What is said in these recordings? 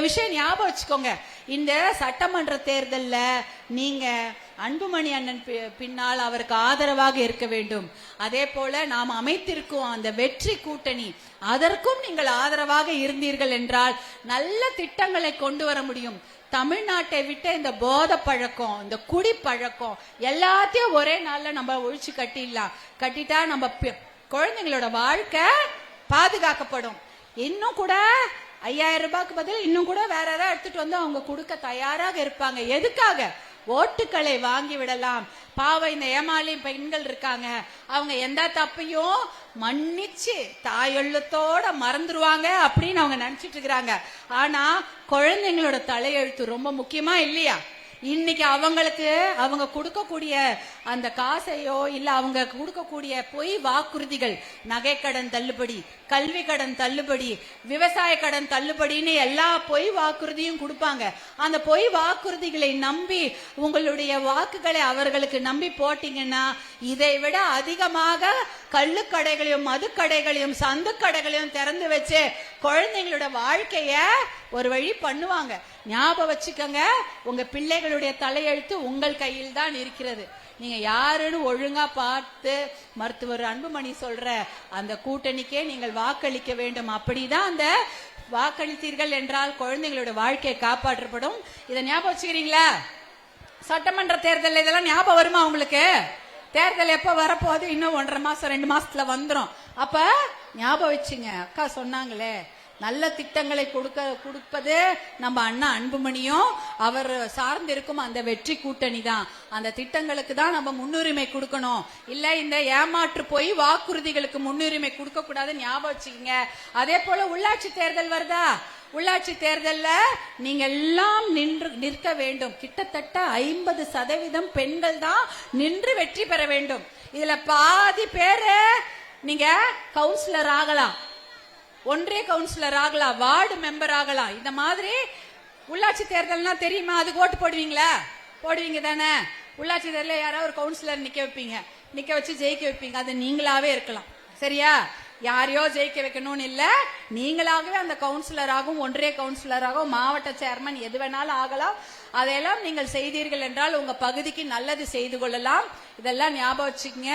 விஷயம் ஞாபகம் வச்சுக்கோங்க. இந்த சட்டமன்ற தேர்தல்ல நீங்க அன்புமணி அண்ணன் பின்னால் அவருக்கு ஆதரவாக இருக்க வேண்டும். அதே போல நாம் அமைத்திருக்கும் அந்த வெற்றி கூட்டணி அதற்கும் நீங்கள் ஆதரவாக இருந்தீர்கள் என்றால் நல்ல திட்டங்களை கொண்டு வர முடியும். தமிழ்நாட்டை விட்ட இந்த போதை பழக்கம், இந்த குடி பழக்கம் எல்லாத்தையும் ஒரே நாள்ல நம்ம ஒழிச்சு கட்டிட்டா நம்ம குழந்தைங்களோட வாழ்க்கை பாதுகாக்கப்படும். இன்னும் கூட 5000 ரூபாய்க்கு பதில் இன்னும் கூட வேற ஏதாவது எடுத்துட்டு வந்து அவங்க கொடுக்க தயாராக இருப்பாங்க. எதுக்காக? ஓட்டுக்களை வாங்கி விடலாம். பாவம் இந்த ஏமாளி பெண்கள் இருக்காங்க, அவங்க எந்த தப்பையும் மன்னிச்சு தாயெழுத்தோட மறந்துருவாங்க அப்படின்னு அவங்க நினைச்சிட்டு இருக்கிறாங்க. ஆனா குழந்தைங்களோட தலையெழுத்து ரொம்ப முக்கியமா இல்லையா? இன்னைக்கு அவங்களுக்கு அவங்க கொடுக்கக்கூடிய அந்த காசையோ இல்ல அவங்க கொடுக்கக்கூடிய பொய் வாக்குறுதிகள், நகைக்கடன் தள்ளுபடி, கல்வி கடன் தள்ளுபடி, விவசாய கடன் தள்ளுபடின்னு எல்லா பொய் வாக்குறுதியும் கொடுப்பாங்க. அந்த பொய் வாக்குறுதிகளை நம்பி உங்களுடைய வாக்குகளை அவர்களுக்கு நம்பி போட்டீங்கன்னா இதை விட அதிகமாக கள்ளுக்கடைகளையும் மதுக்கடைகளையும் சந்து கடைகளையும் திறந்து வச்சு குழந்தைங்களோட வாழ்க்கைய ஒரு வழி பண்ணுவாங்க. ஞாபகம் வச்சுக்கோங்க, உங்க பிள்ளைகளுடைய தலையெழுத்து உங்கள் கையில் தான் இருக்கிறது. நீங்க யாருன்னு ஒழுங்கா பார்த்து மருத்துவர் அன்புமணி சொல்ற அந்த கூட்டணிக்கே நீங்கள் வாக்களிக்க வேண்டும். அப்படிதான் அந்த வாக்களித்தீர்கள் என்றால் குழந்தைங்களோட வாழ்க்கையை காப்பாற்றப்படும். இதை ஞாபகம் வச்சுக்கிறீங்களா? சட்டமன்ற தேர்தல் இதெல்லாம் ஞாபகம் வருமா உங்களுக்கு? தேர்தல் எப்ப வரப்போகுது? இன்னும் 1.5 மாசம் 2 மாசத்துல வந்துடும். அப்ப ஞாபகம் வச்சுங்க, அக்கா சொன்னாங்களே நல்ல திட்டங்களை கொடுப்பது நம்ம அண்ணா அன்புமணியும் அவர் சார்ந்திருக்கும் அந்த வெற்றி கூட்டணி தான். அந்த திட்டங்களுக்கு தான் நம்ம முன்னுரிமை கொடுக்கணும். இல்ல இந்த ஏமாற்று போய் வாக்குறுதிகளுக்கு முன்னுரிமை கொடுக்க கூடாது. ஞாபகம் வச்சுக்கீங்க. அதே போல உள்ளாட்சி தேர்தல் வருதா? உள்ளாட்சி தேர்தல்ல நீங்க எல்லாம் நிற்க வேண்டும். கிட்டத்தட்ட 50% பெண்கள் தான் நின்று வெற்றி பெற வேண்டும். இதுல பாதி பேரு நீங்க கவுன்சிலர் ஆகலாம், ஒன்றிய கவுன்சிலர் ஆகலாம், வார்டு மெம்பர் ஆகலாம். இந்த மாதிரி உள்ளாட்சி தேர்தல்னா தெரியுமா? அதுக்கு ஓட்டு போடுவீங்களா? போடுவீங்க தானே? உள்ளாட்சி தேர்தல் யாராவது ஒரு கவுன்சிலர் நிக்க வைப்பீங்க, நிக்க வச்சு ஜெயிக்க வைப்பீங்க. அது நீங்களாவே இருக்கலாம். சரியா? யாரையோ ஜெயிக்க வைக்கணும்னு இல்ல, நீங்களாகவே அந்த கவுன்சிலராகவும் ஒன்றிய கவுன்சிலராகவும் மாவட்ட சேர்மன் எது வேணாலும் ஆகலாம். அதையெல்லாம் நீங்கள் செய்தீர்கள் என்றால் உங்க பகுதிக்கு நல்லது செய்து கொள்ளலாம். இதெல்லாம் ஞாபகம் வச்சுக்கங்க.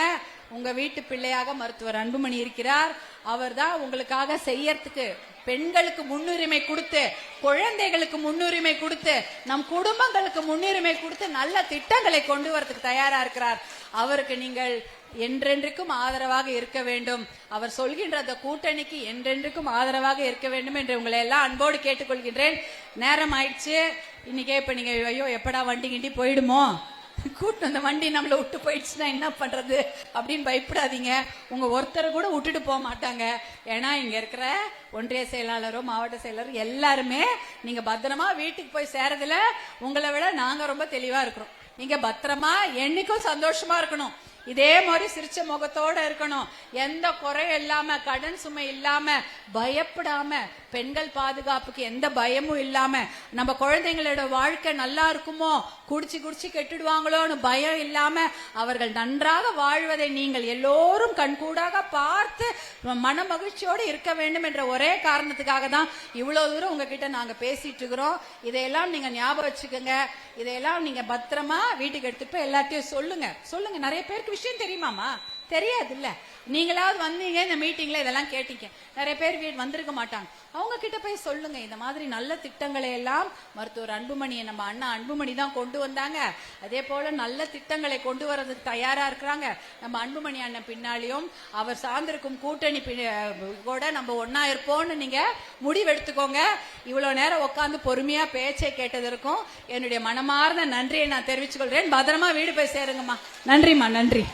உங்க வீட்டு பிள்ளையாக மருத்துவர் அன்புமணி இருக்கிறார். அவர் தான் உங்களுக்காக செய்யறதுக்கு பெண்களுக்கு முன்னுரிமை கொடுத்து, குழந்தைகளுக்கு முன்னுரிமை கொடுத்து, நம் குடும்பங்களுக்கு முன்னுரிமை கொடுத்து நல்ல திட்டங்களை கொண்டு வரதுக்கு தயாரா இருக்கிறார். அவருக்கு நீங்கள் என்றென்றைக்கும் ஆதரவாக இருக்க வேண்டும். அவர் சொல்கின்ற அந்த கூட்டணிக்கு என்றென்றைக்கும் ஆதரவாக இருக்க வேண்டும் என்று உங்களை எல்லாம் அன்போடு கேட்டுக்கொள்கின்றேன். நேரம் ஆயிடுச்சு. இன்னைக்கே இப்ப நீங்க ஐயோ எப்படா வண்டி கிண்டி போயிடுமோ, கூட்டம் அந்த வண்டி நம்மள விட்டு போயிடுச்சுன்னா என்ன பண்றது அப்படின்னு பயப்படாதீங்க. உங்க ஒருத்தரை கூட விட்டுட்டு போக மாட்டாங்க. ஏன்னா இங்க இருக்கிற ஒன்றிய செயலாளரோ மாவட்ட செயலாளரும் எல்லாருமே நீங்க பத்திரமா வீட்டுக்கு போய் சேரதுல உங்களை விட நாங்க ரொம்ப தெளிவா இருக்கிறோம். நீங்க பத்திரமா என்னைக்கும் சந்தோஷமா இருக்கணும். இதே மாதிரி சிரிச்ச முகத்தோட இருக்கணும். எந்த குறையும் இல்லாம, கடன் சுமை இல்லாம, பயப்படாம, பெண்கள் பாதுகாப்புக்கு எந்த பயமும் இல்லாம, நம்ம குழந்தைங்களோட வாழ்க்கை நல்லா இருக்குமோ, குடிச்சு கெட்டுடுவாங்களோன்னு பயம் இல்லாம அவர்கள் நன்றாக வாழ்வதை நீங்கள் எல்லோரும் கண்கூடாக பார்த்து மன மகிழ்ச்சியோடு இருக்க வேண்டும் என்ற ஒரே காரணத்துக்காக தான் இவ்வளவு தூரம் உங்ககிட்ட நாங்க பேசிட்டு இருக்கிறோம். இதையெல்லாம் நீங்க ஞாபகம் வச்சுக்கோங்க. இதையெல்லாம் நீங்க பத்திரமா வீட்டுக்கு எடுத்துட்டு போய் எல்லாத்தையும் சொல்லுங்க. நிறைய பேருக்கு விஷயம் தெரியுமாமா? தெரியாது இல்ல. நீங்களாவது வந்தீங்க இந்த மீட்டிங்ல இதெல்லாம் கேட்டீங்க. நிறைய பேர் வந்திருக்க மாட்டாங்க. அவங்க கிட்ட போய் சொல்லுங்க. இந்த மாதிரி நல்ல திட்டங்களை எல்லாம் மருத்துவர் அன்புமணியை நம்ம அண்ணா அன்புமணி தான் கொண்டு வந்தாங்க. அதே போல நல்ல திட்டங்களை கொண்டு வரதுக்கு தயாரா இருக்கிறாங்க. நம்ம அன்புமணி அண்ணன் பின்னாலையும் அவர் சார்ந்திருக்கும் கூட்டணி கூட நம்ம ஒன்னா இருப்போம்னு நீங்க முடிவெடுத்துக்கோங்க. இவ்வளவு நேரம் உட்கார்ந்து பொறுமையா பேச்சை கேட்டதற்கும் என்னுடைய மனமார்ந்த நன்றியை நான் தெரிவித்துக் கொள்றேன். பத்திரமா வீடு போய் சேருங்கம்மா. நன்றிம்மா, நன்றி.